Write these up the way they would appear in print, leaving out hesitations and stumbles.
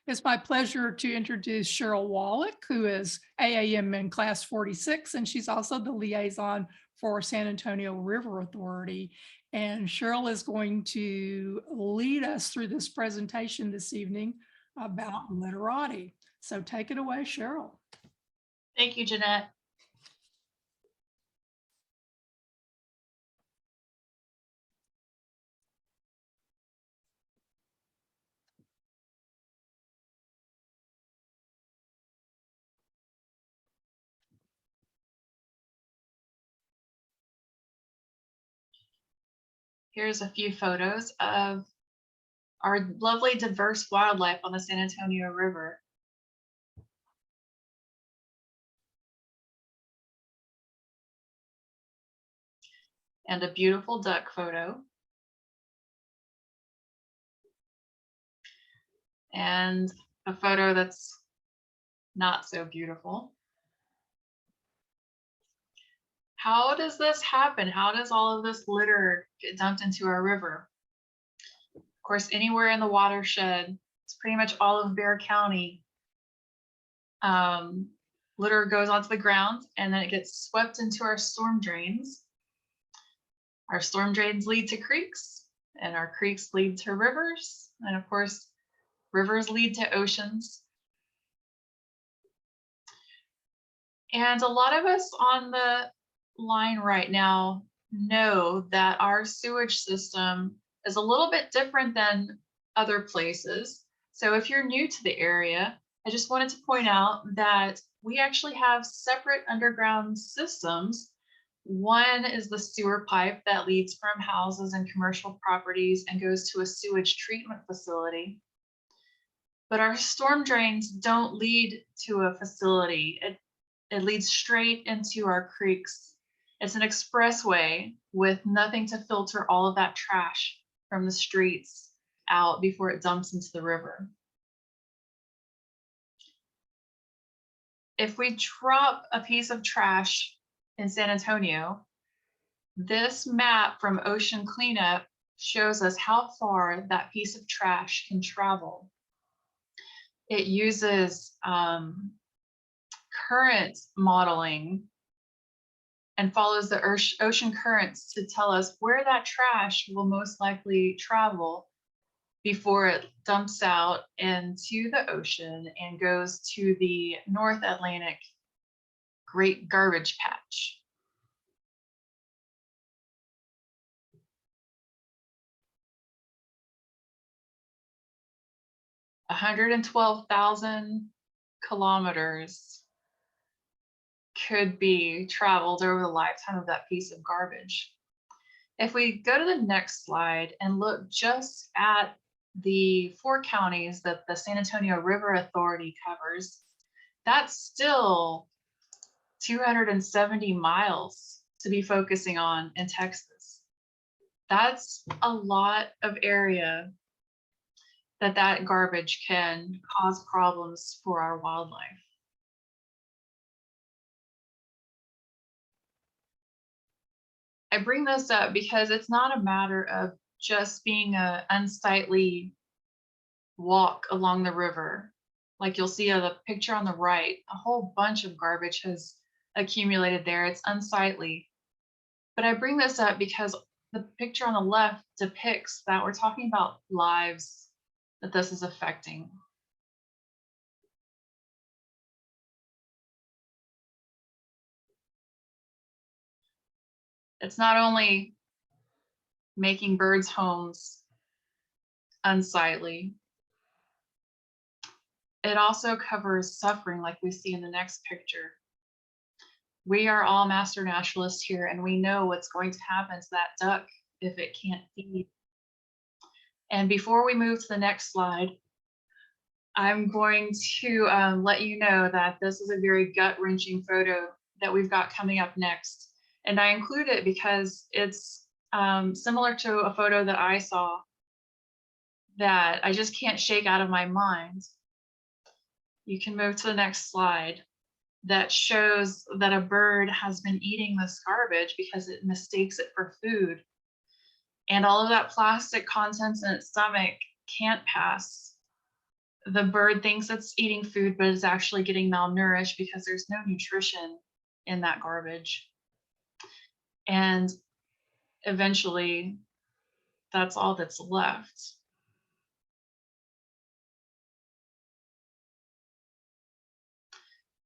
It's my pleasure to introduce Cheryl Wallek, who is AAMN Class 46, and she's also the liaison for San Antonio River Authority. And Cheryl is going to lead us through this presentation this evening about Litterati. So take it away, Cheryl. Thank you, Jeanette. Here's a few photos of our lovely diverse wildlife on the San Antonio River. And a beautiful duck photo. And a photo that's not so beautiful. How does this happen? How does all of this litter get dumped into our river? Of course, anywhere in the watershed, it's pretty much all of Bexar County. Litter goes onto the ground and then it gets swept into our storm drains. Our storm drains lead to creeks, and our creeks lead to rivers. And of course, rivers lead to oceans. And a lot of us on the line right now know that our sewage system is a little bit different than other places. So if you're new to the area, I just wanted to point out that we actually have separate underground systems. One is the sewer pipe that leads from houses and commercial properties and goes to a sewage treatment facility. But our storm drains don't lead to a facility. It leads straight into our creeks. It's an expressway with nothing to filter all of that trash from the streets out before it dumps into the river. If we drop a piece of trash in San Antonio, this map from Ocean Cleanup shows us how far that piece of trash can travel. It uses current modeling and follows the ocean currents to tell us where that trash will most likely travel before it dumps out into the ocean and goes to the North Atlantic Great Garbage Patch. $112,000 kilometers could be traveled over the lifetime of that piece of garbage. If we go to the next slide and look just at the 4 counties that the San Antonio River Authority covers, that's still 270 miles to be focusing on in Texas. That's a lot of area that garbage can cause problems for our wildlife. I bring this up because it's not a matter of just being an unsightly walk along the river. Like you'll see the picture on the right, a whole bunch of garbage has accumulated there. It's unsightly. But I bring this up because the picture on the left depicts that we're talking about lives that this is affecting. It's not only making birds' homes unsightly, it also covers suffering, like we see in the next picture. We are all master naturalists here, and we know what's going to happen to that duck if it can't feed. And before we move to the next slide, I'm going to let you know that this is a very gut-wrenching photo that we've got coming up next. And I include it because it's similar to a photo that I saw that I just can't shake out of my mind. You can move to the next slide. That shows that a bird has been eating this garbage because it mistakes it for food. And all of that plastic contents in its stomach can't pass the bird thinks it's eating food, but it's actually getting malnourished because there's no nutrition in that garbage. And eventually, that's all that's left.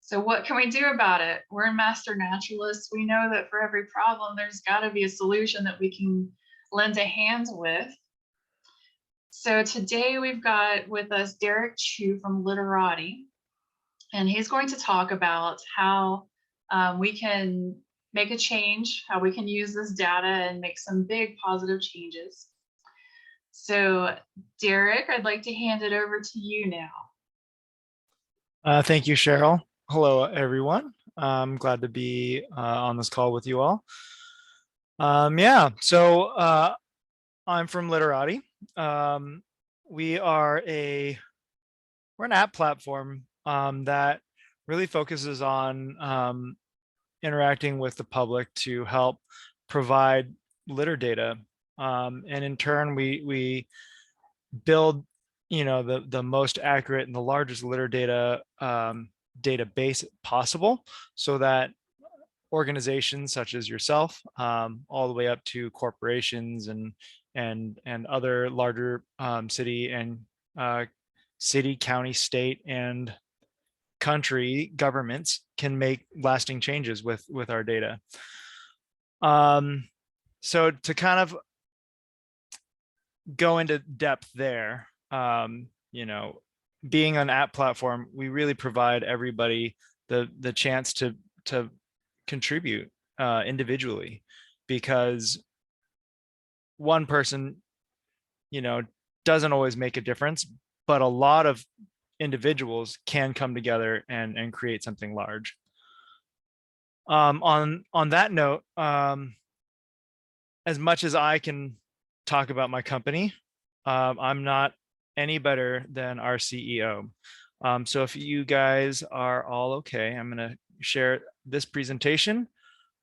So what can we do about it? We're master naturalists. We know that for every problem, there's got to be a solution that we can lend a hand with. So today we've got with us Derrick Chew from Litterati, and he's going to talk about how we can make a change, how we can use this data and make some big positive changes. So Derrick, I'd like to hand it over to you now. Thank you, Cheryl. Hello, everyone. I'm glad to be on this call with you all. I'm from Litterati. We're an app platform that really focuses on interacting with the public to help provide litter data. And in turn, we build, the most accurate and the largest litter data database possible, so that organizations such as yourself, all the way up to corporations and other larger city, county, state, and country governments can make lasting changes with our data. So to kind of go into depth there, being an app platform, we really provide everybody the chance to contribute individually, because one person, doesn't always make a difference, but a lot of individuals can come together and create something large. On that note, as much as I can talk about my company, I'm not any better than our CEO. So if you guys are all okay, I'm going to share this presentation.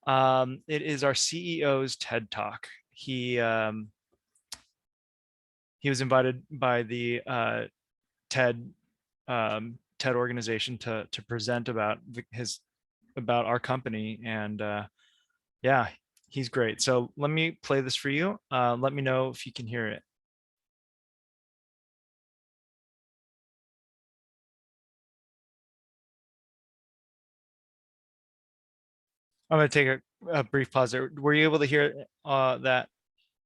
It is our CEO's TED Talk. He was invited by the TED organization to present about our company, and yeah, he's great. So let me play this for you. Let me know if you can hear it. I'm going to take a brief pause there. Were you able to hear that?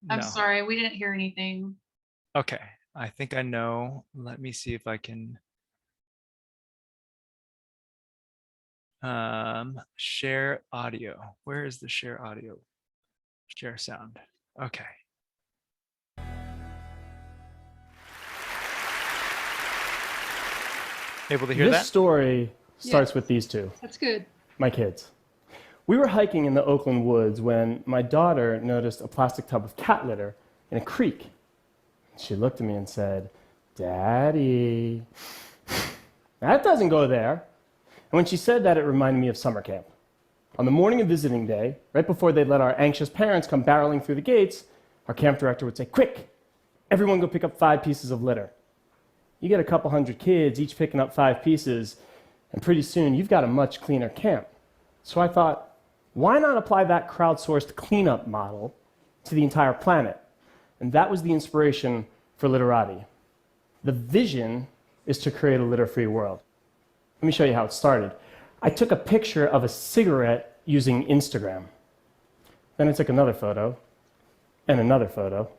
I'm No. sorry, we didn't hear anything. Okay, I think I know. Let me see if I can share audio. Where is the share audio? Share sound. Okay. Able to hear that? This story starts with these two, That's good. my kids. We were hiking in the Oakland woods when my daughter noticed a plastic tub of cat litter in a creek. She looked at me and said, "Daddy, that doesn't go there." And when she said that, it reminded me of summer camp. On the morning of visiting day, right before they'd let our anxious parents come barreling through the gates, our camp director would say, "Quick, everyone go pick up 5 pieces of litter." You get a couple hundred kids, each picking up 5 pieces, and pretty soon you've got a much cleaner camp. So I thought, why not apply that crowdsourced cleanup model to the entire planet? And that was the inspiration for Litterati. The vision is to create a litter-free world. Let me show you how it started. I took a picture of a cigarette using Instagram. Then I took another photo, and another photo,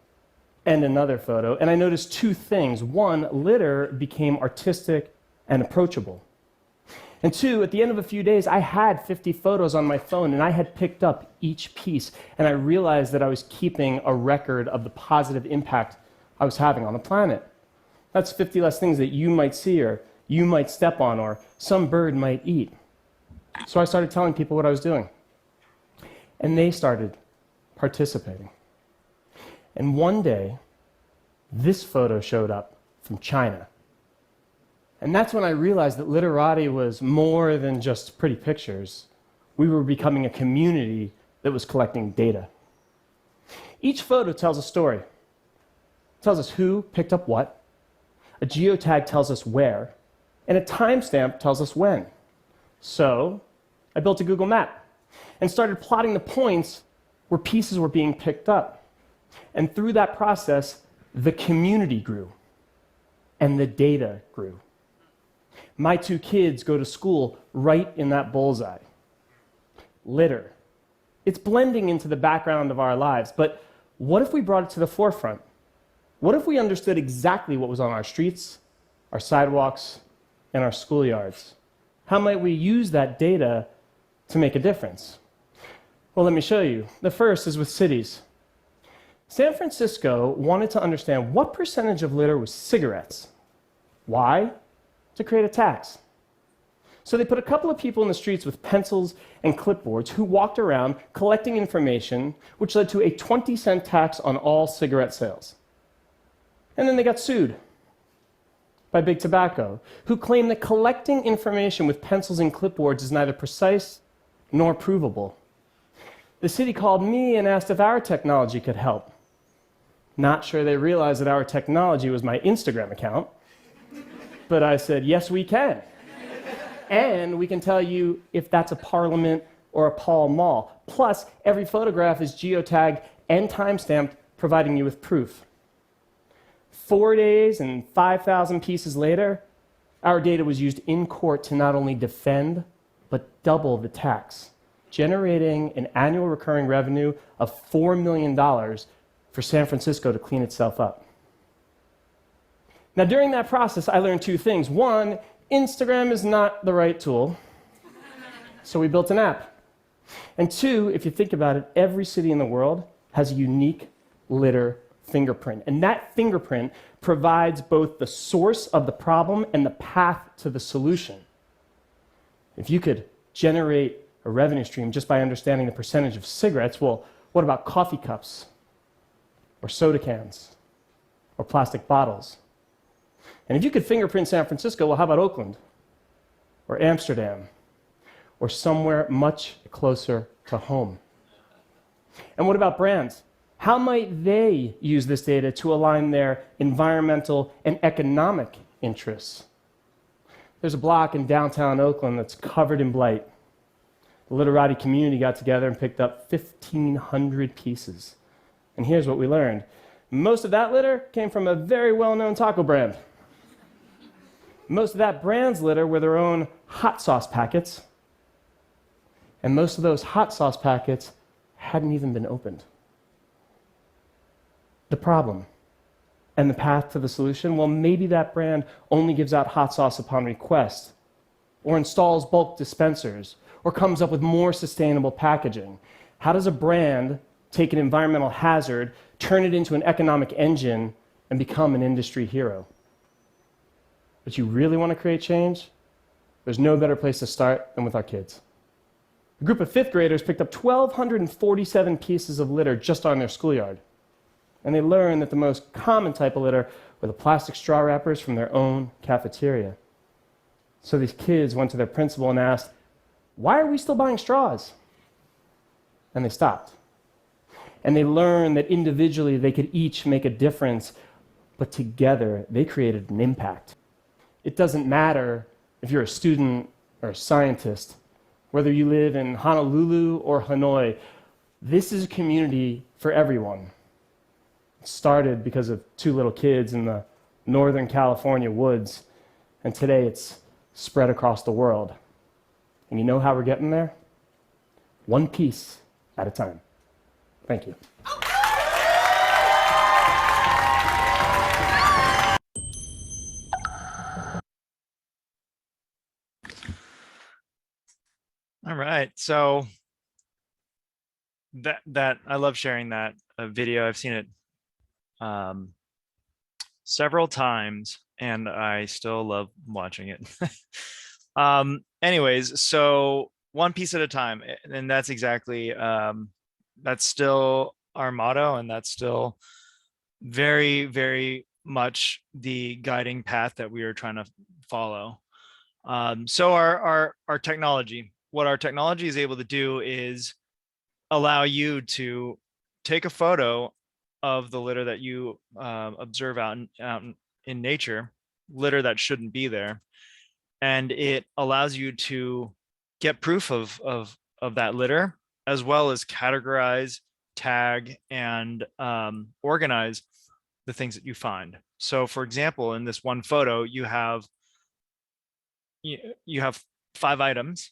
and another photo, and I noticed 2 things. 1, litter became artistic and approachable. And 2, at the end of a few days, I had 50 photos on my phone, and I had picked up each piece, and I realized that I was keeping a record of the positive impact I was having on the planet. That's 50 less things that you might see, or you might step on, or some bird might eat. So I started telling people what I was doing, and they started participating. And one day, this photo showed up from China. And that's when I realized that Litterati was more than just pretty pictures. We were becoming a community that was collecting data. Each photo tells a story. It tells us who picked up what, A geotag tells us where, and a timestamp tells us when. So I built a Google map and started plotting the points where pieces were being picked up. And through that process, the community grew and the data grew. My 2 kids go to school right in that bullseye. Litter. It's blending into the background of our lives, but what if we brought it to the forefront? What if we understood exactly what was on our streets, our sidewalks, and our schoolyards? How might we use that data to make a difference? Well, let me show you. The first is with cities. San Francisco wanted to understand what percentage of litter was cigarettes. Why? To create a tax. So they put a couple of people in the streets with pencils and clipboards who walked around collecting information, which led to a 20-cent tax on all cigarette sales. And then they got sued by Big Tobacco, who claimed that collecting information with pencils and clipboards is neither precise nor provable. The city called me and asked if our technology could help. Not sure they realized that our technology was my Instagram account, but I said, yes, we can. And we can tell you if that's a Parliament or a Pall Mall. Plus, every photograph is geotagged and timestamped, providing you with proof. 4 days and 5,000 pieces later, our data was used in court to not only defend, but double the tax, generating an annual recurring revenue of $4 million for San Francisco to clean itself up. Now, during that process, I learned 2 things. One, Instagram is not the right tool, so we built an app. And 2, if you think about it, every city in the world has a unique litter fingerprint. And that fingerprint provides both the source of the problem and the path to the solution. If you could generate a revenue stream just by understanding the percentage of cigarettes, well, what about coffee cups or soda cans or plastic bottles? And if you could fingerprint San Francisco, well, how about Oakland or Amsterdam or somewhere much closer to home? And what about brands? How might they use this data to align their environmental and economic interests? There's a block in downtown Oakland that's covered in blight. The Litterati community got together and picked up 1,500 pieces. And here's what we learned. Most of that litter came from a very well-known taco brand. Most of that brand's litter were their own hot sauce packets. And most of those hot sauce packets hadn't even been opened. The problem and the path to the solution, well, maybe that brand only gives out hot sauce upon request, or installs bulk dispensers, or comes up with more sustainable packaging. How does a brand take an environmental hazard, turn it into an economic engine, and become an industry hero? But you really want to create change? There's no better place to start than with our kids. A group of 5th graders picked up 1,247 pieces of litter just on their schoolyard. And they learned that the most common type of litter were the plastic straw wrappers from their own cafeteria. So these kids went to their principal and asked, why are we still buying straws? And they stopped. And they learned that individually they could each make a difference, but together they created an impact. It doesn't matter if you're a student or a scientist, whether you live in Honolulu or Hanoi, this is a community for everyone. It started because of 2 little kids in the Northern California woods, and today it's spread across the world. And you know how we're getting there? 1 piece at a time. Thank you. All right. So that I love sharing that video. I've seen it several times and I still love watching it. Anyways, so 1 piece at a time. And that's exactly, that's still our motto. And that's still very, very much the guiding path that we are trying to follow. So our technology, what our technology is able to do is allow you to take a photo of the litter that you observe out in nature, litter that shouldn't be there. And it allows you to get proof of that litter, as well as categorize, tag, and organize the things that you find. So for example, in this one photo, you have 5 items,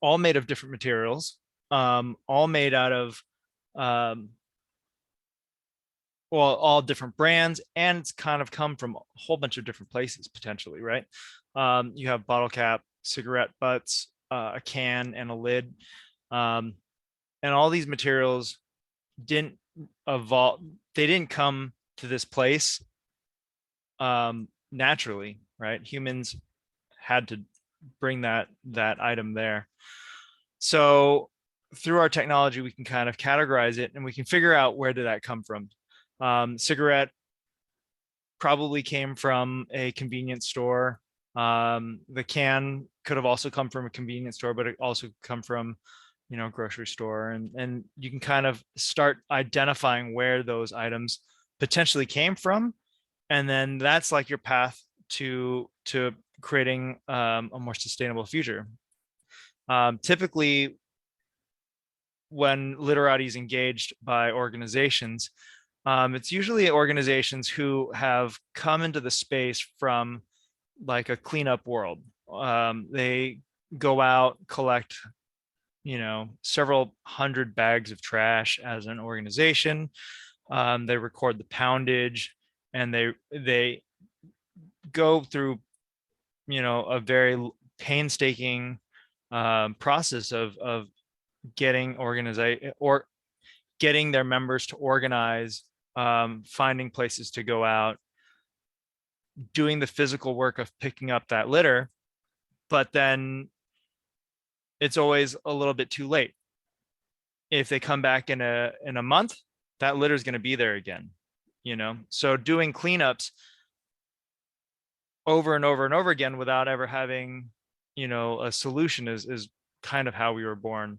all made of different materials, all made out of all different brands, and it's kind of come from a whole bunch of different places potentially, right? You have bottle cap, cigarette butts, a can, and a lid, and all these materials didn't evolve. They didn't come to this place naturally, right? Humans had to bring that item there. So through our technology, we can kind of categorize it, and we can figure out where did that come from. Cigarette probably came from a convenience store. The can could have also come from a convenience store, but it also come from, grocery store. And you can kind of start identifying where those items potentially came from. And then that's like your path to creating a more sustainable future. Typically, when Litterati is engaged by organizations, it's usually organizations who have come into the space from like a cleanup world. They go out, collect, several hundred bags of trash as an organization. They record the poundage, and they go through, a very painstaking process of getting getting their members to organize, finding places to go out, doing the physical work of picking up that litter. But then it's always a little bit too late. If they come back in a month, that litter is going to be there again, so doing cleanups over and over and over again without ever having, a solution is kind of how we were born.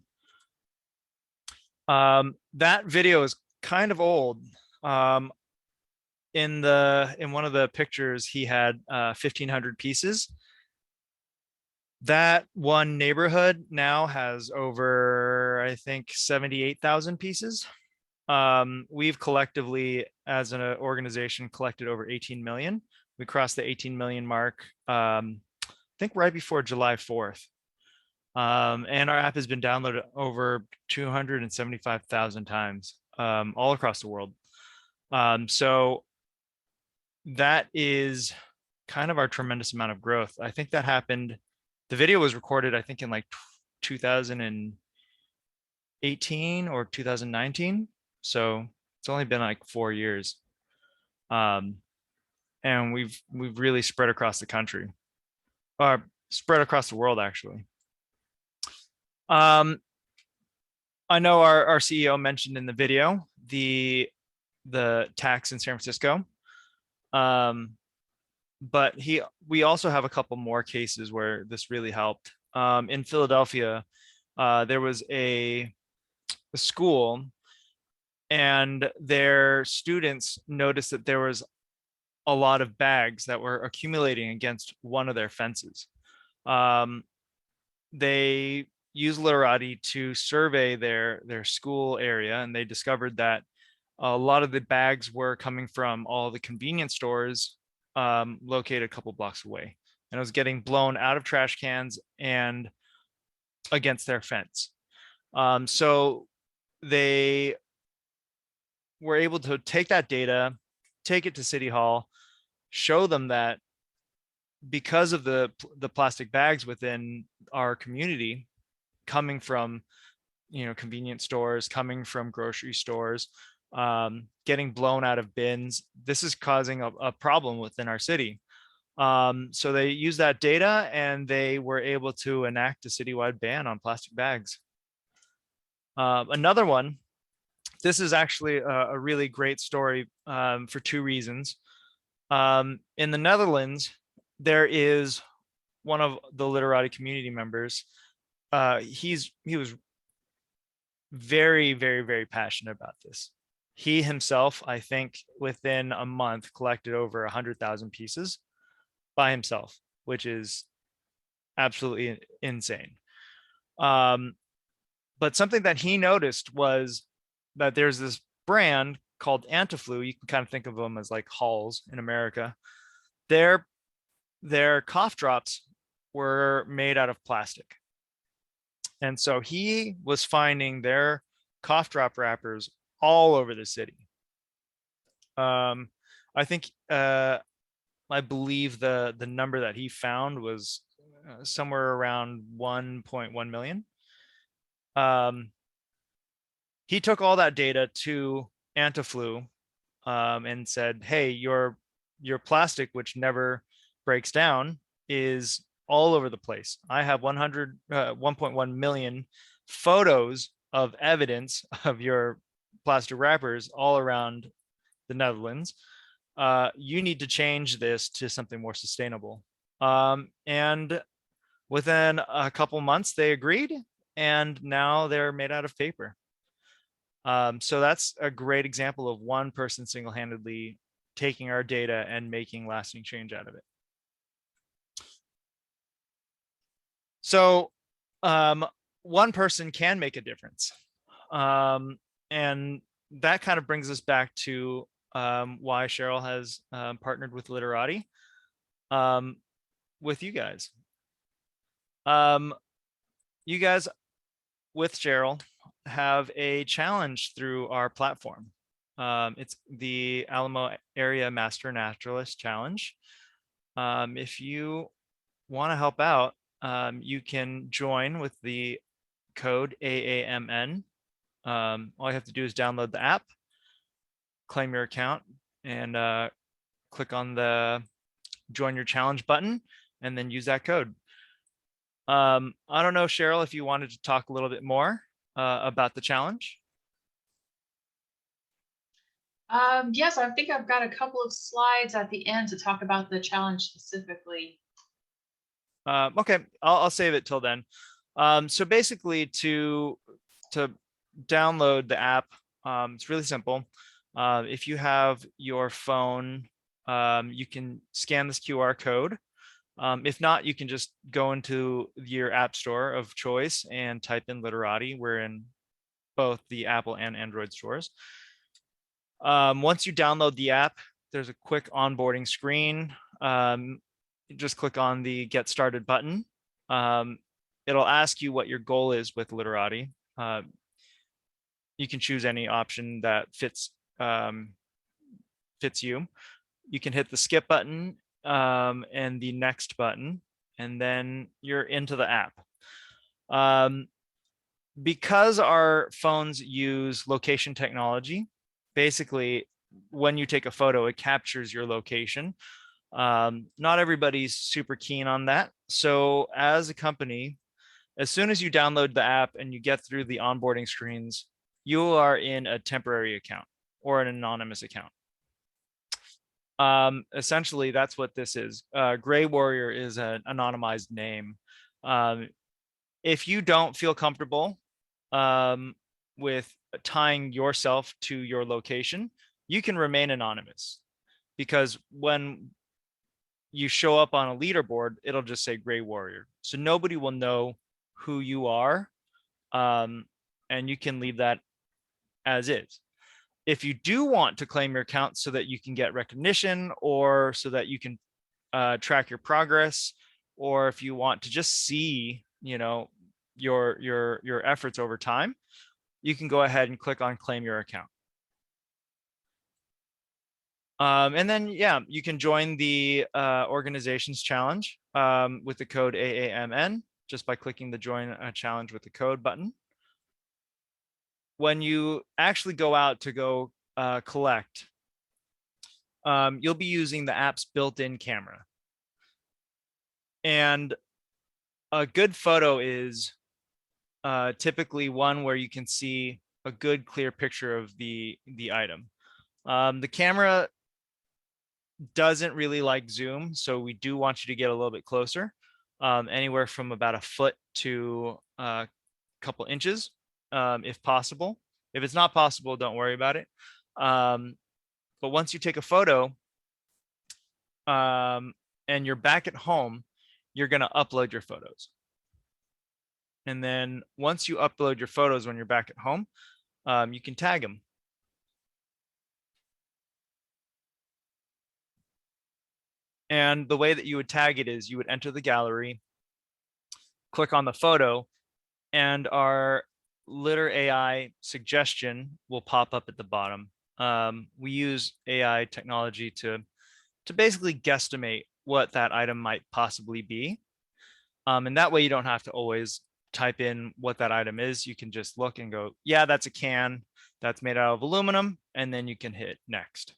That video is kind of old. In one of the pictures, he had 1,500 pieces. That one neighborhood now has over, I think, 78,000 pieces. We've collectively, as an organization, collected over 18 million. We crossed the 18 million mark, I think right before July 4th. And our app has been downloaded over 275,000 times, all across the world. So that is kind of our tremendous amount of growth. I think that happened. The video was recorded, I think, in like 2018 or 2019. So it's only been like 4 years. And we've really spread across the country, or spread across the world, actually. I know our CEO mentioned in the video the tax in San Francisco. But we also have a couple more cases where this really helped. In Philadelphia, there was a school, and their students noticed that there was a lot of bags that were accumulating against one of their fences. They used Litterati to survey their school area, and they discovered that a lot of the bags were coming from all the convenience stores located a couple blocks away, and it was getting blown out of trash cans and against their fence. So they were able to take that data, take it to City Hall, show them that because of the plastic bags within our community coming from, convenience stores, coming from grocery stores, getting blown out of bins, this is causing a problem within our city. So they used that data, and they were able to enact a citywide ban on plastic bags. Another one, this is actually a really great story for 2 reasons. In the Netherlands, there is one of the Litterati community members. He was very, very, very passionate about this. He himself, I think, within a month collected over 100,000 pieces. by himself, which is absolutely insane. But something that he noticed was that there's this brand called Antiflu. You can kind of think of them as like Halls in America. Their cough drops were made out of plastic. And so he was finding their cough drop wrappers all over the city. I think, I believe the number that he found was somewhere around 1.1 million. He took all that data to Antiflu and said, hey, your plastic, which never breaks down, is all over the place. I have 1.1 million photos of evidence of your plastic wrappers all around the Netherlands. You need to change this to something more sustainable. And within a couple months, they agreed, and now they're made out of paper. So that's a great example of one person single-handedly taking our data and making lasting change out of it. So one person can make a difference. And that kind of brings us back to why Cheryl has partnered with Litterati with you guys. You guys with Cheryl have a challenge through our platform. It's the Alamo Area Master Naturalist Challenge. If you want to help out, you can join with the code AAMN. All you have to do is download the app, claim your account, and click on the join your challenge button, and then use that code. I don't know, Cheryl, if you wanted to talk a little bit more about the challenge. Yes, I think I've got a couple of slides at the end to talk about the challenge specifically. Okay, I'll save it till then. So basically, to download the app, it's really simple. If you have your phone, you can scan this QR code. If not, you can just go into your app store of choice and type in Litterati. We're in both the Apple and Android stores. Once you download the app, there's a quick onboarding screen. Just click on the Get Started button. It'll ask you what your goal is with Litterati. You can choose any option that fits you. You can hit the skip button and the next button, and then you're into the app. Because our phones use location technology, basically when you take a photo, it captures your location. Not everybody's super keen on that. So as a company, as soon as you download the app and you get through the onboarding screens, you are in a temporary account or an anonymous account. Essentially, that's what this is. Gray Warrior is an anonymized name. If you don't feel comfortable with tying yourself to your location, you can remain anonymous, because when you show up on a leaderboard, it'll just say Gray Warrior. So nobody will know who you are, and you can leave that as is. If you do want to claim your account so that you can get recognition, or so that you can track your progress, or if you want to just see, your efforts over time, you can go ahead and click on claim your account. And then, yeah, you can join the organization's challenge with the code AAMN just by clicking the join a challenge with the code button. When you actually go out to go collect, you'll be using the app's built-in camera. And a good photo is typically one where you can see a good clear picture of the item. The camera doesn't really like zoom, so we do want you to get a little bit closer, anywhere from about a foot to a couple inches, if possible. If it's not possible, don't worry about it. But once you take a photo, and you're back at home, you're going to upload your photos. And then once you upload your photos when you're back at home, you can tag them. And the way that you would tag it is you would enter the gallery, click on the photo, and our litter AI suggestion will pop up at the bottom. We use AI technology to basically guesstimate what that item might possibly be. And that way you don't have to always type in what that item is. You can just look and go, yeah, that's a can that's made out of aluminum, and then you can hit next.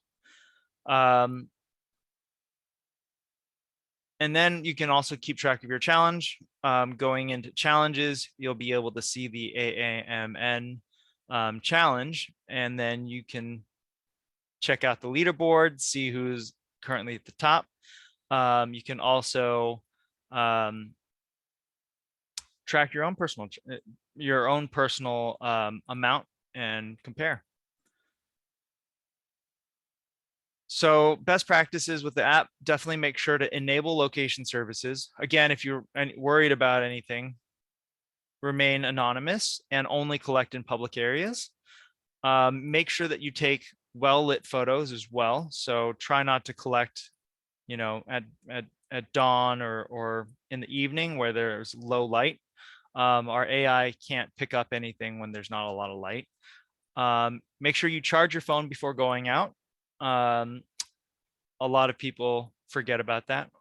And then you can also keep track of your challenge. Going into challenges, you'll be able to see the AAMN challenge, and then you can check out the leaderboard, see who's currently at the top. You can also track your own personal amount and compare. So best practices with the app, definitely make sure to enable location services. Again, if you're worried about anything, remain anonymous and only collect in public areas. Make sure that you take well-lit photos as well. So try not to collect, at dawn or in the evening where there's low light. Our AI can't pick up anything when there's not a lot of light. Make sure you charge your phone before going out. A lot of people forget about that.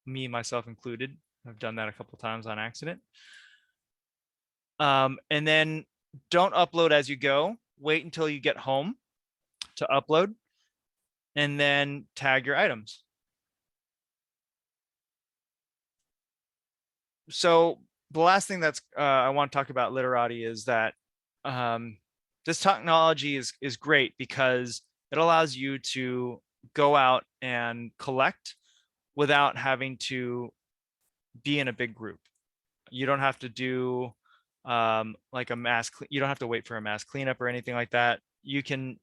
Me, myself included. I've done that a couple of times on accident. And then don't upload as you go. Wait until you get home to upload, and then tag your items. So the last thing that's I want to talk about Litterati is that this technology is great because it allows you to go out and collect without having to be in a big group. You don't have to do like a you don't have to wait for a mass cleanup or anything like that. You can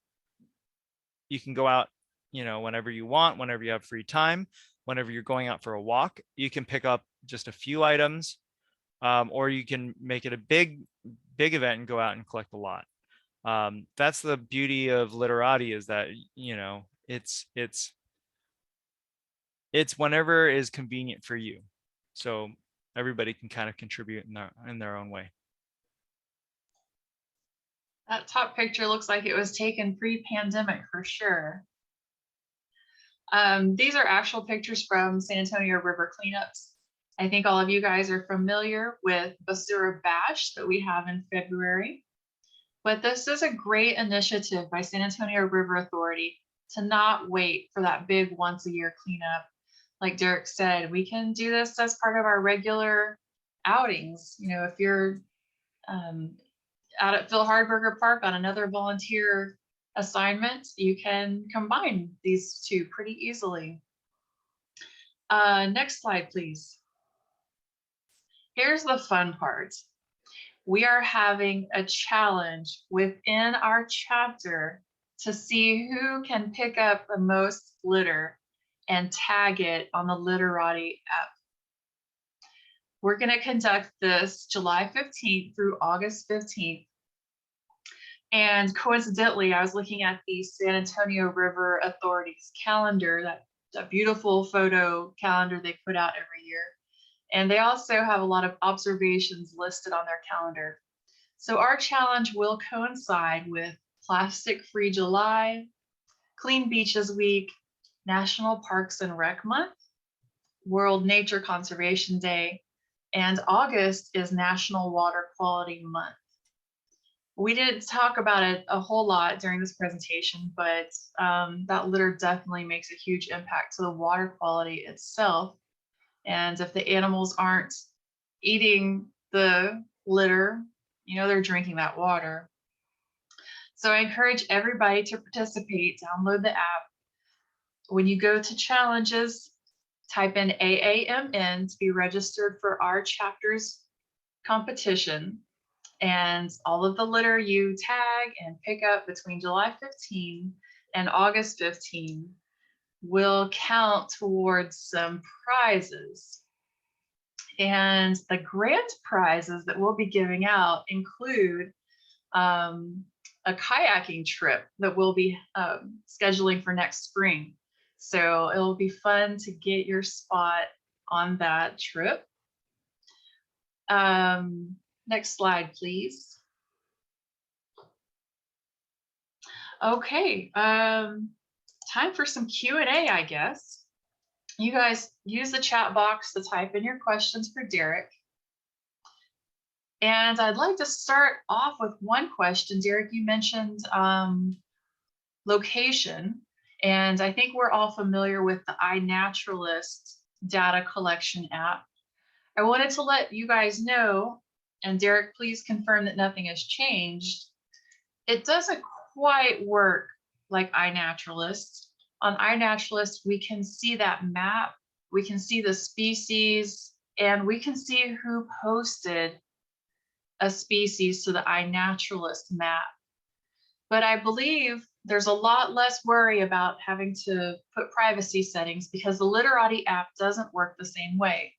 go out, whenever you want, whenever you have free time, whenever you're going out for a walk. You can pick up just a few items, or you can make it a big event and go out and collect a lot. That's the beauty of Litterati, is that it's whenever is convenient for you, so everybody can kind of contribute in their own way. That top picture looks like it was taken pre-pandemic for sure. These are actual pictures from San Antonio River cleanups. I think all of you guys are familiar with Basura Bash that we have in February. But this is a great initiative by San Antonio River Authority to not wait for that big once a year cleanup. Like Derrick said, we can do this as part of our regular outings. If you're out at Phil Hardberger Park on another volunteer assignment, you can combine these two pretty easily. Next slide, please. Here's the fun part. We are having a challenge within our chapter to see who can pick up the most litter and tag it on the Litterati app. We're going to conduct this July 15th through August 15th. And coincidentally, I was looking at the San Antonio River Authority's calendar, that beautiful photo calendar they put out every year. And they also have a lot of observations listed on their calendar. So our challenge will coincide with Plastic Free July, Clean Beaches Week, National Parks and Rec Month, World Nature Conservation Day, and August is National Water Quality Month. We didn't talk about it a whole lot during this presentation, but that litter definitely makes a huge impact to the water quality itself. And if the animals aren't eating the litter, they're drinking that water. So I encourage everybody to participate, download the app. When you go to challenges, type in AAMN to be registered for our chapter's competition. And all of the litter you tag and pick up between July 15 and August 15 will count towards some prizes. And the grant prizes that we'll be giving out include a kayaking trip that we'll be scheduling for next spring. So it'll be fun to get your spot on that trip. Next slide, please. Okay, time for some Q&A, I guess. You guys use the chat box to type in your questions for Derrick. And I'd like to start off with one question. Derrick, you mentioned location, and I think we're all familiar with the iNaturalist data collection app. I wanted to let you guys know, and Derrick, please confirm that nothing has changed. It doesn't quite work like iNaturalist. On iNaturalist, we can see that map, we can see the species, and we can see who posted a species to the iNaturalist map. But I believe there's a lot less worry about having to put privacy settings because the Litterati app doesn't work the same way.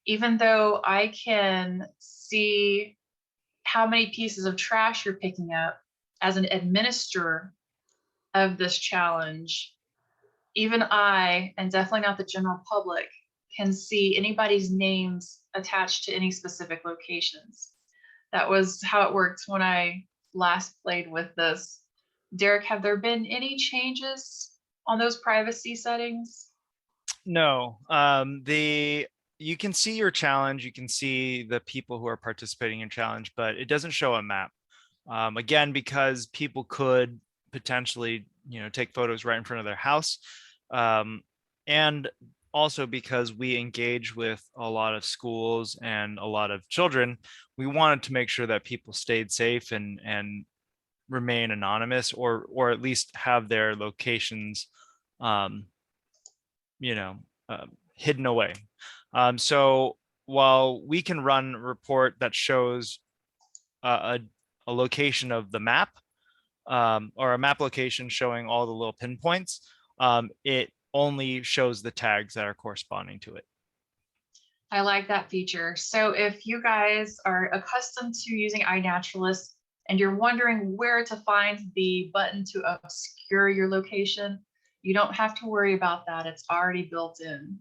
Even though I can see how many pieces of trash you're picking up as an administrator of this challenge, even I, and definitely not the general public, can see anybody's names attached to any specific locations. That was how it worked when I last played with this. Derrick, have there been any changes on those privacy settings? No, you can see your challenge, you can see the people who are participating in challenge, but it doesn't show a map. Again, because people could potentially, take photos right in front of their house. And also because we engage with a lot of schools and a lot of children, we wanted to make sure that people stayed safe and remain anonymous, or at least have their locations, hidden away. So while we can run a report that shows a location of the map, or a map location showing all the little pinpoints, it only shows the tags that are corresponding to it. I like that feature. So if you guys are accustomed to using iNaturalist and you're wondering where to find the button to obscure your location, you don't have to worry about that. It's already built in.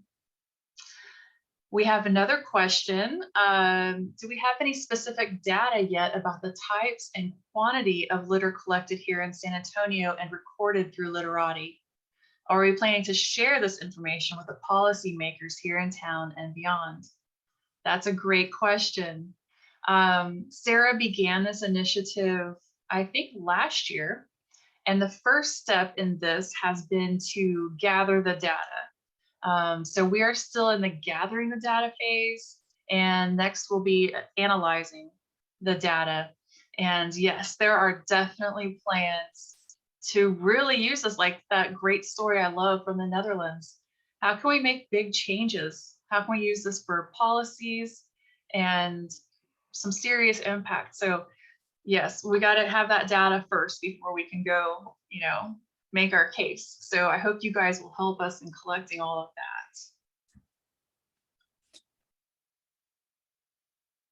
We have another question. Do we have any specific data yet about the types and quantity of litter collected here in San Antonio and recorded through Litterati? Are we planning to share this information with the policymakers here in town and beyond? That's a great question. Sarah began this initiative, I think, last year. And the first step in this has been to gather the data. So we are still in the gathering the data phase, and next we'll be analyzing the data. And yes, there are definitely plans to really use this, like that great story I love from the Netherlands. How can we make big changes? How can we use this for policies and some serious impact? So yes, we got to have that data first before we can go, make our case. So I hope you guys will help us in collecting all of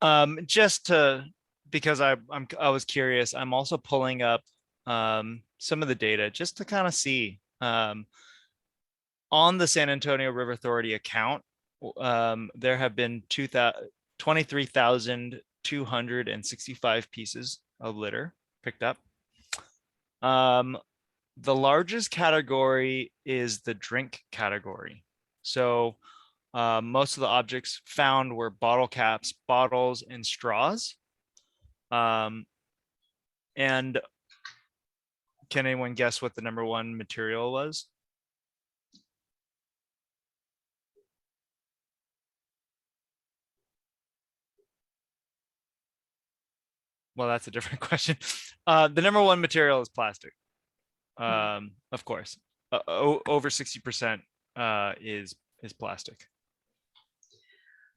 that. Because I was curious, I'm also pulling up some of the data just to kind of see on the San Antonio River Authority account. There have been 23,265 pieces of litter picked up. The largest category is the drink category. So most of the objects found were bottle caps, bottles, and straws. And can anyone guess what the number one material was? Well, that's a different question. The number one material is plastic. Of course, over 60% is plastic.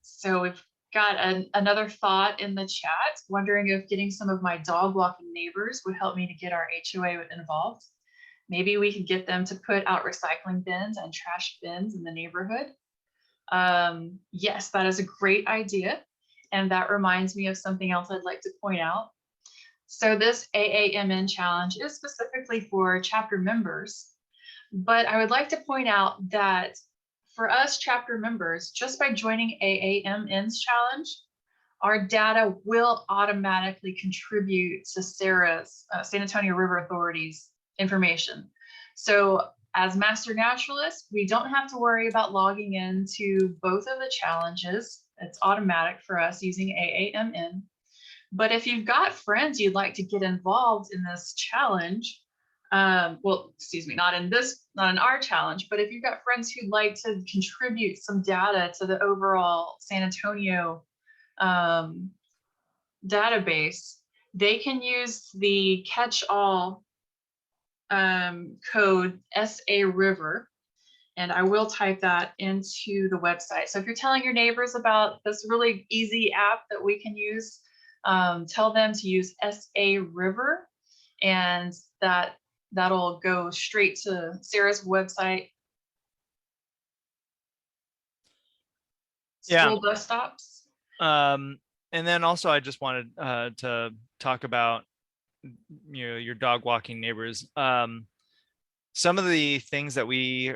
So we've got another thought in the chat, wondering if getting some of my dog walking neighbors would help me to get our HOA involved. Maybe we could get them to put out recycling bins and trash bins in the neighborhood. Yes, that is a great idea. And that reminds me of something else I'd like to point out. So this AAMN challenge is specifically for chapter members, but I would like to point out that for us chapter members, just by joining AAMN's challenge, our data will automatically contribute to Sarah's San Antonio River Authority's information. So as master naturalists, we don't have to worry about logging into both of the challenges. It's automatic for us using AAMN. But if you've got friends you'd like to get involved in this challenge, well, excuse me, not in our challenge, but if you've got friends who'd like to contribute some data to the overall San Antonio database, they can use the catch-all code SA River, and I will type that into the website. So if you're telling your neighbors about this really easy app that we can use, tell them to use SA River, and that'll go straight to Sarah's website. Yeah. School bus stops. And then also I just wanted to talk about your dog walking neighbors. Some of the things that we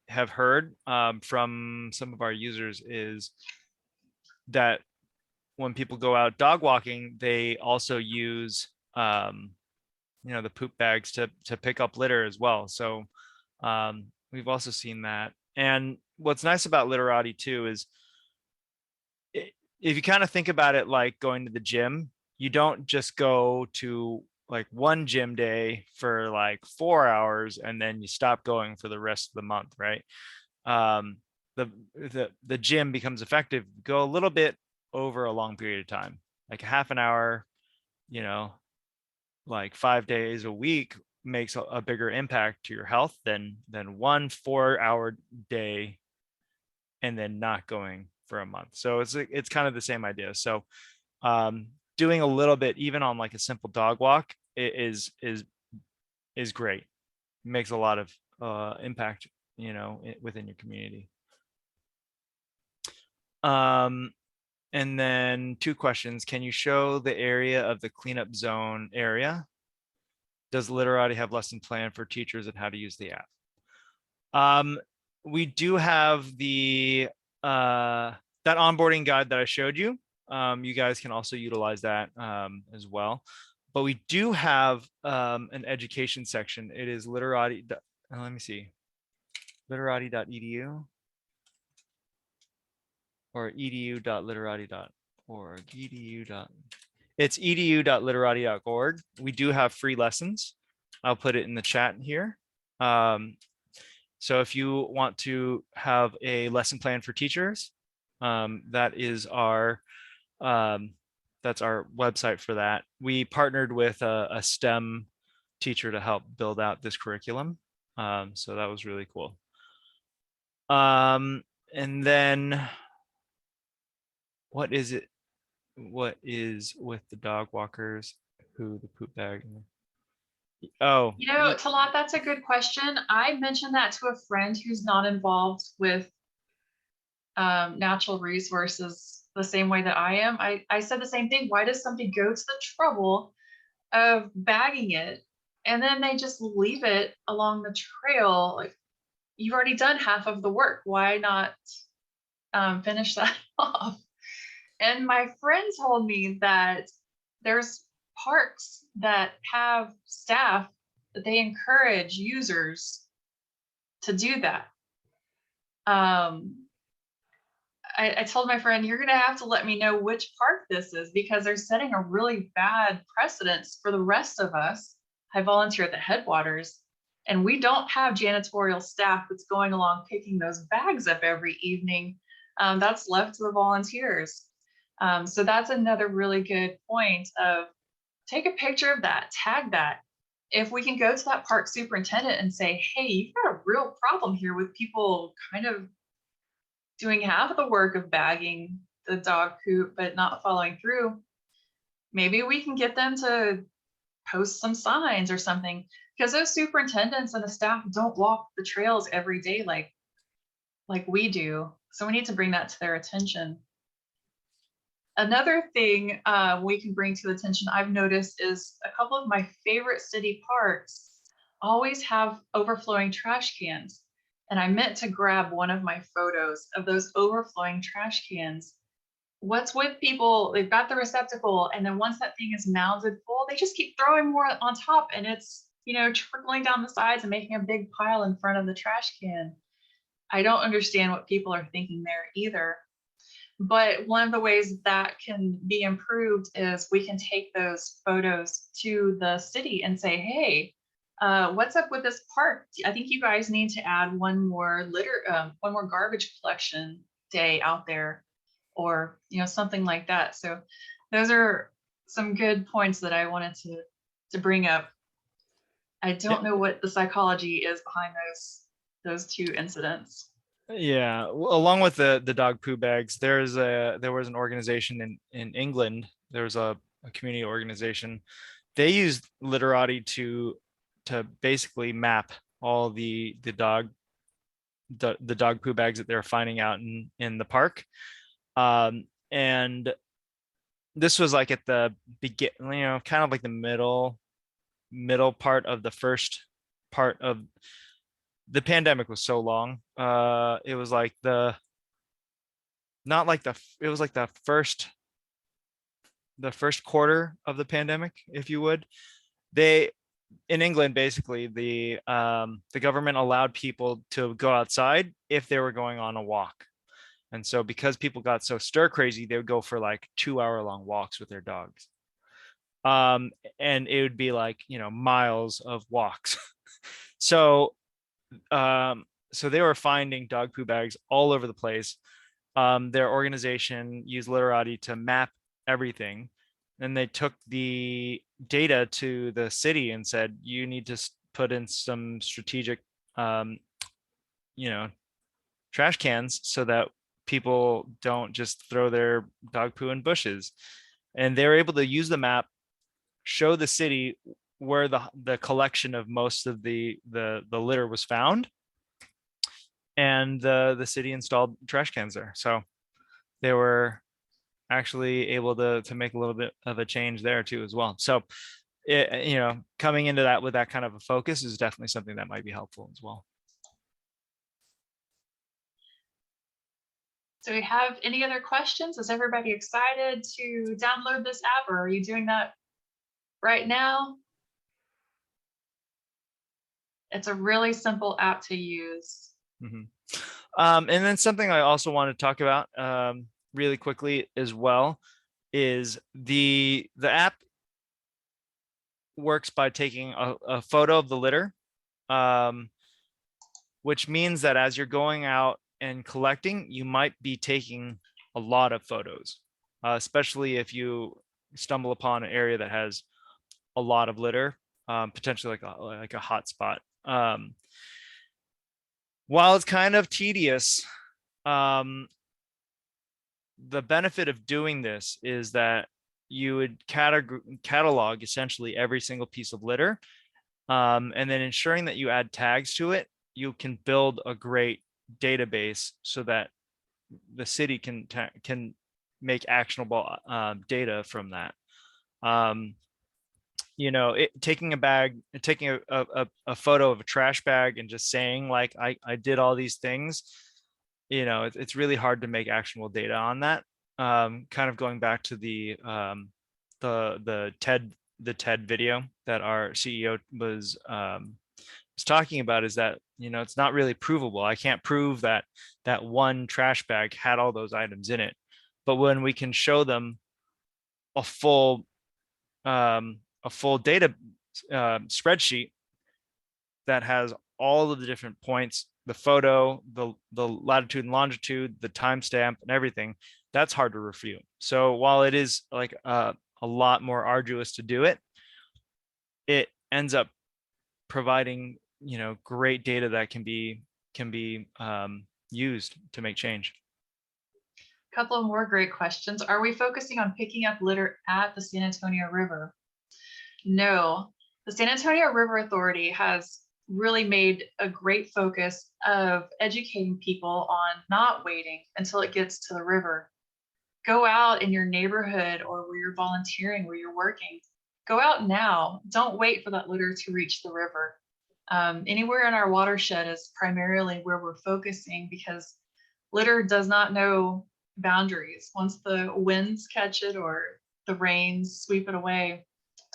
have heard from some of our users is that when people go out dog walking, they also use the poop bags to pick up litter as well. So we've also seen that. And what's nice about Litterati too is if you kind of think about it like going to the gym, you don't just go to like one gym day for like 4 hours and then you stop going for the rest of the month, right? The gym becomes effective, go a little bit over a long period of time, like half an hour, like 5 days a week makes a bigger impact to your health than 1 4-hour day and then not going for a month. So it's kind of the same idea. So doing a little bit, even on like a simple dog walk, is great. It makes a lot of impact, within your community. And then 2 questions. Can you show the area of the cleanup zone area? Does Litterati have lesson plan for teachers and how to use the app? We do have the that onboarding guide that I showed you. You guys can also utilize that as well. But we do have an education section. It is Litterati. Let me see. Litterati.edu or edu.litterati.org. It's edu.litterati.org. We do have free lessons. I'll put it in the chat here. So if you want to have a lesson plan for teachers, that is that's our website for that. We partnered with a STEM teacher to help build out this curriculum. So that was really cool. And then what is with the dog walkers who the poop bag? Oh, Talat, that's a good question. I mentioned that to a friend who's not involved with natural resources the same way that I am. I said the same thing. Why does somebody go to the trouble of bagging it and then they just leave it along the trail? Like, you've already done half of the work. Why not finish that off? And my friend told me that there's parks that have staff that they encourage users to do that. I told my friend, you're going to have to let me know which park this is, because they're setting a really bad precedence for the rest of us. I volunteer at the headwaters, and we don't have janitorial staff that's going along picking those bags up every evening. That's left to the volunteers. So that's another really good point of take a picture of that, tag that. If we can go to that park superintendent and say, hey, you've got a real problem here with people kind of doing half of the work of bagging the dog poop, but not following through. Maybe we can get them to post some signs or something, because those superintendents and the staff don't walk the trails every day like we do. So we need to bring that to their attention. Another thing we can bring to attention I've noticed is a couple of my favorite city parks always have overflowing trash cans. And I meant to grab one of my photos of those overflowing trash cans. What's with people, they've got the receptacle, and then once that thing is mounded full, they just keep throwing more on top, and it's, you know, trickling down the sides and making a big pile in front of the trash can. I don't understand what people are thinking there either. But one of the ways that can be improved is we can take those photos to the city and say, hey, what's up with this park? I think you guys need to add one more garbage collection day out there, or, you know, something like that. So those are some good points that I wanted to bring up. I don't know what the psychology is behind those two incidents. Yeah, along with the dog poo bags, there was an organization in England. There was a community organization. They used Litterati to basically map all the dog poo bags that they're finding out in the park. And this was like at the begin, you know, kind of like the middle part of the first part of the pandemic. Was so long. It was like it was like the first quarter of the pandemic, if you would. In England, basically, the government allowed people to go outside if they were going on a walk. And so because people got so stir crazy, they would go for like 2-hour-long walks with their dogs. And it would be like, you know, miles of walks. So they were finding dog poo bags all over the place. Their organization used Litterati to map everything. And they took the data to the city and said, you need to put in some strategic, you know, trash cans so that people don't just throw their dog poo in bushes. And they were able to use the map, show the city where the collection of most of the litter was found, and the city installed trash cans there. So they were actually able to make a little bit of a change there too as well. So you know, coming into that with that kind of a focus is definitely something that might be helpful as well. So we have any other questions? Is everybody excited to download this app, or are you doing that right now? It's a really simple app to use. Mm-hmm. And then something I also want to talk about really quickly as well is the app works by taking a photo of the litter, which means that as you're going out and collecting, you might be taking a lot of photos, especially if you stumble upon an area that has a lot of litter, potentially like a hot spot. While it's kind of tedious, the benefit of doing this is that you would catalog essentially every single piece of litter, and then ensuring that you add tags to it. You can build a great database so that the city can make actionable data from that. You know, taking a photo of a trash bag and just saying like I did all these things, you know, it's really hard to make actionable data on that. Kind of going back to the TED video that our CEO was talking about, is that, you know, it's not really provable. I can't prove that one trash bag had all those items in it. But when we can show them a full data spreadsheet that has all of the different points, the photo, the latitude and longitude, the timestamp and everything, that's hard to refute. So while it is like a lot more arduous to do it, it ends up providing, you know, great data that can be used to make change. A couple of more great questions. Are we focusing on picking up litter at the San Antonio River? No, The San Antonio River Authority has really made a great focus of educating people on not waiting until it gets to the river. Go out in your neighborhood or where you're volunteering, where you're working. Go out now. Don't wait for that litter to reach the river. Anywhere in our watershed is primarily where we're focusing because litter does not know boundaries. Once the winds catch it or the rains sweep it away,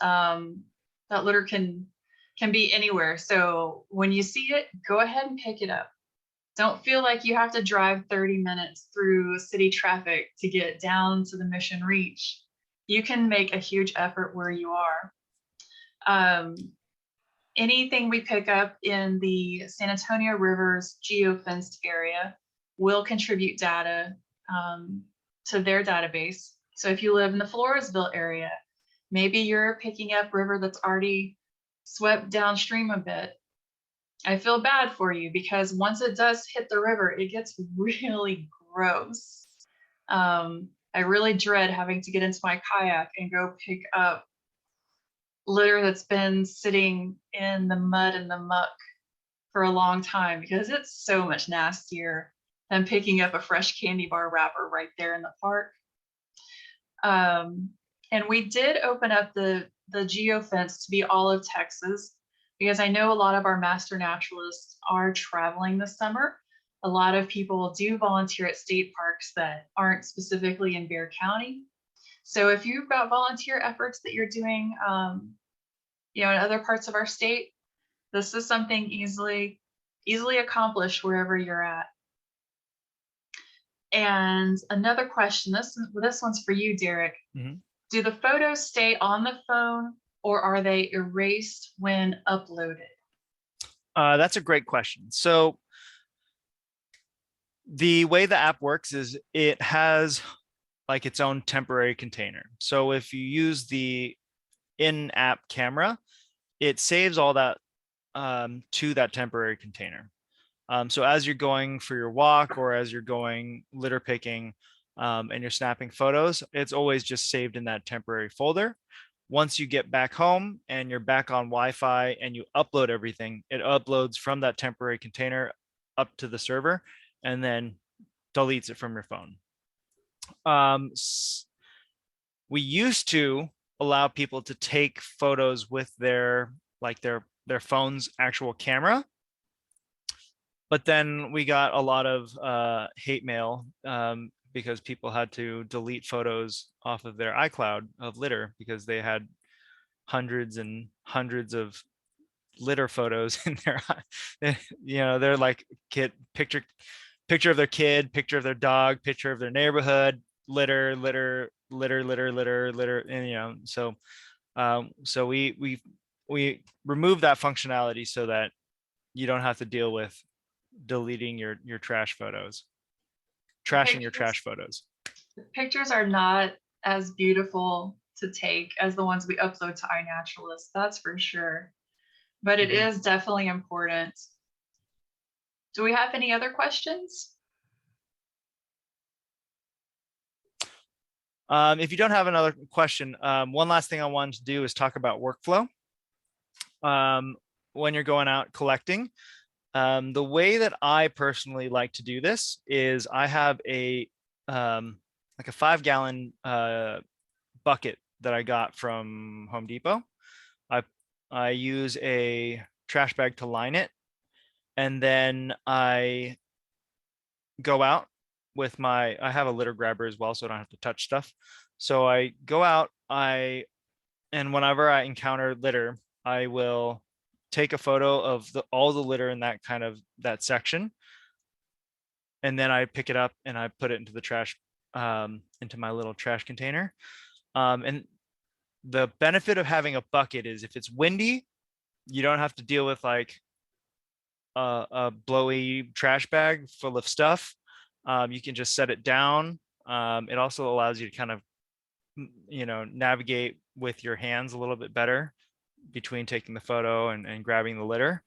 that litter can be anywhere. So when you see it, go ahead and pick it up. Don't feel like you have to drive 30 minutes through city traffic to get down to the Mission Reach. You can make a huge effort where you are. Anything we pick up in the San Antonio River's geofenced area will contribute data to their database. So if you live in the Floresville area, maybe you're picking up river that's already swept downstream a bit. I feel bad for you because once it does hit the river, it gets really gross. I really dread having to get into my kayak and go pick up litter that's been sitting in the mud and the muck for a long time because it's so much nastier than picking up a fresh candy bar wrapper right there in the park. And we did open up the geofence to be all of Texas because I know a lot of our master naturalists are traveling this summer. A lot of people do volunteer at state parks that aren't specifically in Bexar County. So if you've got volunteer efforts that you're doing, in other parts of our state, this is something easily accomplished wherever you're at. And another question, this one's for you, Derrick. Mhm. Do the photos stay on the phone or are they erased when uploaded? That's a great question. So the way the app works is it has like its own temporary container. So if you use the in-app camera, it saves all that to that temporary container. So as you're going for your walk or as you're going litter picking and you're snapping photos, it's always just saved in that temporary folder. Once you get back home and you're back on Wi-Fi and you upload everything, it uploads from that temporary container up to the server and then deletes it from your phone. We used to allow people to take photos with their phone's actual camera, but then we got a lot of hate mail because people had to delete photos off of their iCloud of litter because they had hundreds and hundreds of litter photos in their, they're like picture of their kid, picture of their dog, picture of their neighborhood, litter, and so we removed that functionality so that you don't have to deal with deleting your trash photos, trashing your trash photos. Pictures are not as beautiful to take as the ones we upload to iNaturalist, that's for sure. But it is definitely important. Do we have any other questions? If you don't have another question, one last thing I wanted to do is talk about workflow. When you're going out collecting, the way that I personally like to do this is I have a 5-gallon bucket that I got from Home Depot. I use a trash bag to line it, and then I go out with I have a litter grabber as well, so I don't have to touch stuff. So I go out, and whenever I encounter litter, I will take a photo of all the litter in that section, and then I pick it up and I put it into the trash, into my little trash container. And the benefit of having a bucket is if it's windy, you don't have to deal with like a blowy trash bag full of stuff. You can just set it down. It also allows you to kind of, navigate with your hands a little bit better between taking the photo and grabbing the litter.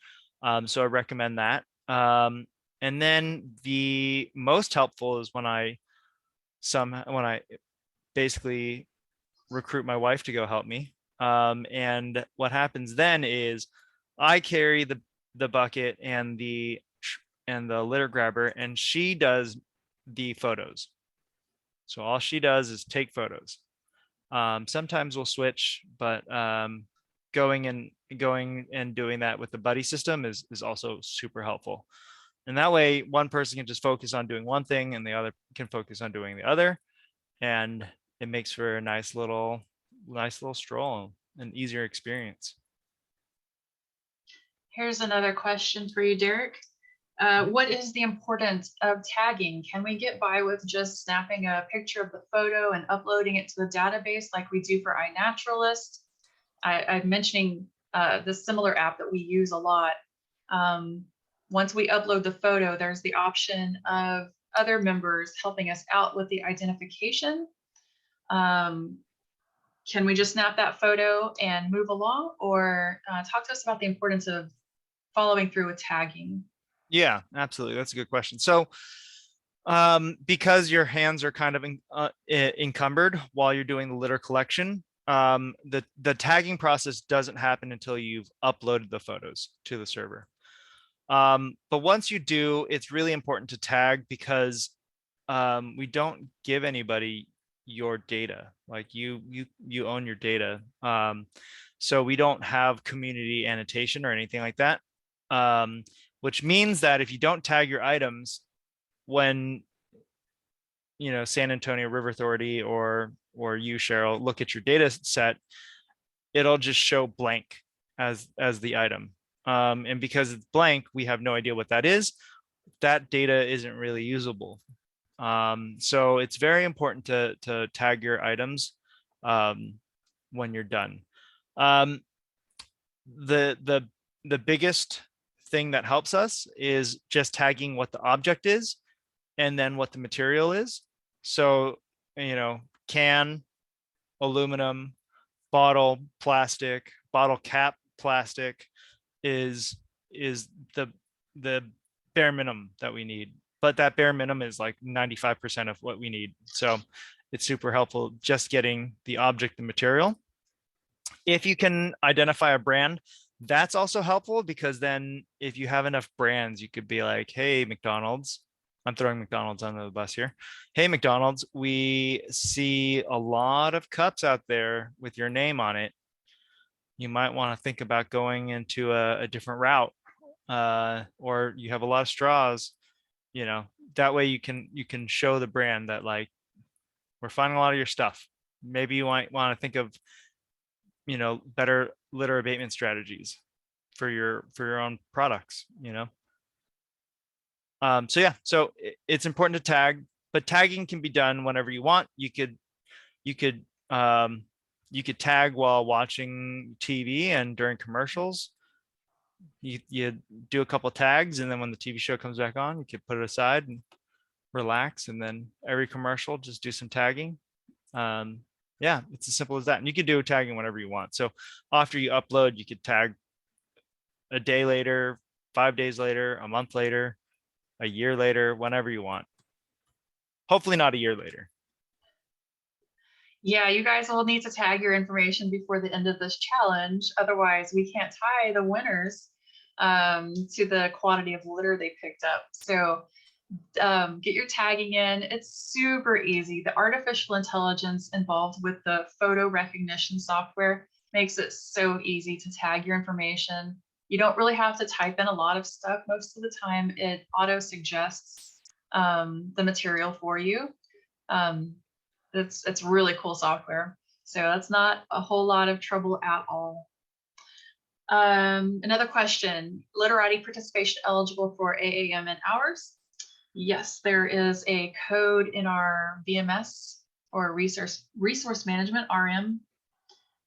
So I recommend that. And then the most helpful is when I basically recruit my wife to go help me. And what happens then is I carry the bucket and the litter grabber, and she does the photos. So all she does is take photos. Sometimes we'll switch, but going and doing that with the buddy system is also super helpful. And that way one person can just focus on doing one thing and the other can focus on doing the other. And it makes for a nice little stroll, an easier experience. Here's another question for you, Derrick. What is the importance of tagging? Can we get by with just snapping a picture of the photo and uploading it to the database like we do for iNaturalist? I'm mentioning the similar app that we use a lot. Once we upload the photo, there's the option of other members helping us out with the identification. Can we just snap that photo and move along, or talk to us about the importance of following through with tagging? Yeah, absolutely. That's a good question. So because your hands are kind of encumbered while you're doing the litter collection, the tagging process doesn't happen until you've uploaded the photos to the server. But once you do, it's really important to tag, because we don't give anybody your data. Like you own your data. So we don't have community annotation or anything like that. Which means that if you don't tag your items, when San Antonio River Authority or you, Cheryl, look at your data set, it'll just show blank as the item. And because it's blank, we have no idea what that is. That data isn't really usable. So it's very important to tag your items when you're done. The biggest thing that helps us is just tagging what the object is and then what the material is. So, can, aluminum, bottle, plastic, bottle cap, plastic is the bare minimum that we need. But that bare minimum is like 95% of what we need. So it's super helpful just getting the object, the material. If you can identify a brand, that's also helpful, because then if you have enough brands, you could be like, hey, McDonald's, I'm throwing McDonald's under the bus here. Hey, McDonald's, we see a lot of cups out there with your name on it. You might want to think about going into a different route, or you have a lot of straws. That way you can show the brand that, like, we're finding a lot of your stuff. Maybe you might want to think of better litter abatement strategies for your own products. So yeah, so it's important to tag, but tagging can be done whenever you want. You could tag while watching TV and during commercials. You do a couple tags, and then when the TV show comes back on, you could put it aside and relax, and then every commercial just do some tagging. Yeah, it's as simple as that. And you can do tagging whenever you want. So after you upload, you could tag a day later, 5 days later, a month later, a year later, whenever you want. Hopefully not a year later. Yeah, you guys will need to tag your information before the end of this challenge. Otherwise, we can't tie the winners to the quantity of litter they picked up. So get your tagging in. It's super easy. The artificial intelligence involved with the photo recognition software makes it so easy to tag your information. You don't really have to type in a lot of stuff. Most of the time, it auto suggests the material for you. It's really cool software. So that's not a whole lot of trouble at all. Another question, Litterati participation eligible for AAMN hours? Yes, there is a code in our VMS or resource management RM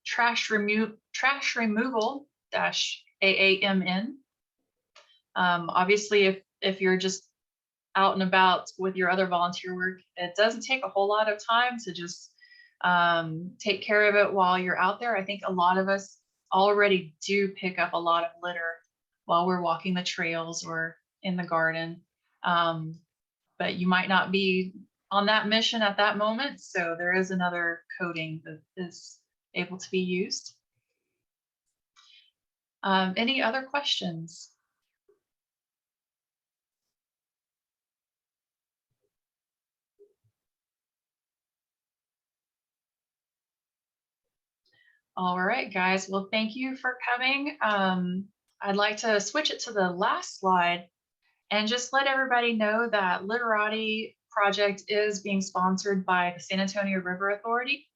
trash removal -AAMN. Obviously, if you're just out and about with your other volunteer work, it doesn't take a whole lot of time to just take care of it while you're out there. I think a lot of us already do pick up a lot of litter while we're walking the trails or in the garden. But you might not be on that mission at that moment. So there is another coding that is able to be used. Any other questions? All right, guys. Well, thank you for coming. I'd like to switch it to the last slide and just let everybody know that Litterati project is being sponsored by the San Antonio River Authority.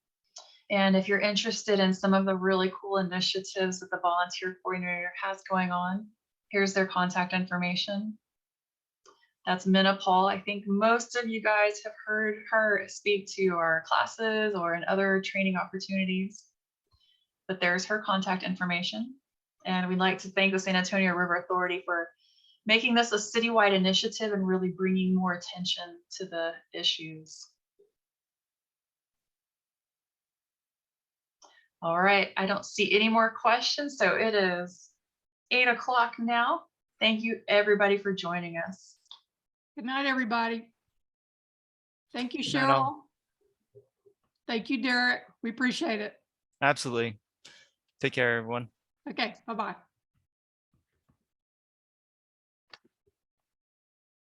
And if you're interested in some of the really cool initiatives that the volunteer coordinator has going on, here's their contact information. That's Minna Paul. I think most of you guys have heard her speak to our classes or in other training opportunities. But there's her contact information. And we'd like to thank the San Antonio River Authority for making this a citywide initiative and really bringing more attention to the issues. All right, I don't see any more questions, so it is 8 o'clock now. Thank you everybody for joining us. Good night, everybody. Thank you, Good night, all. Cheryl. Thank you, Derrick. We appreciate it. Absolutely. Take care, everyone. Okay, bye-bye.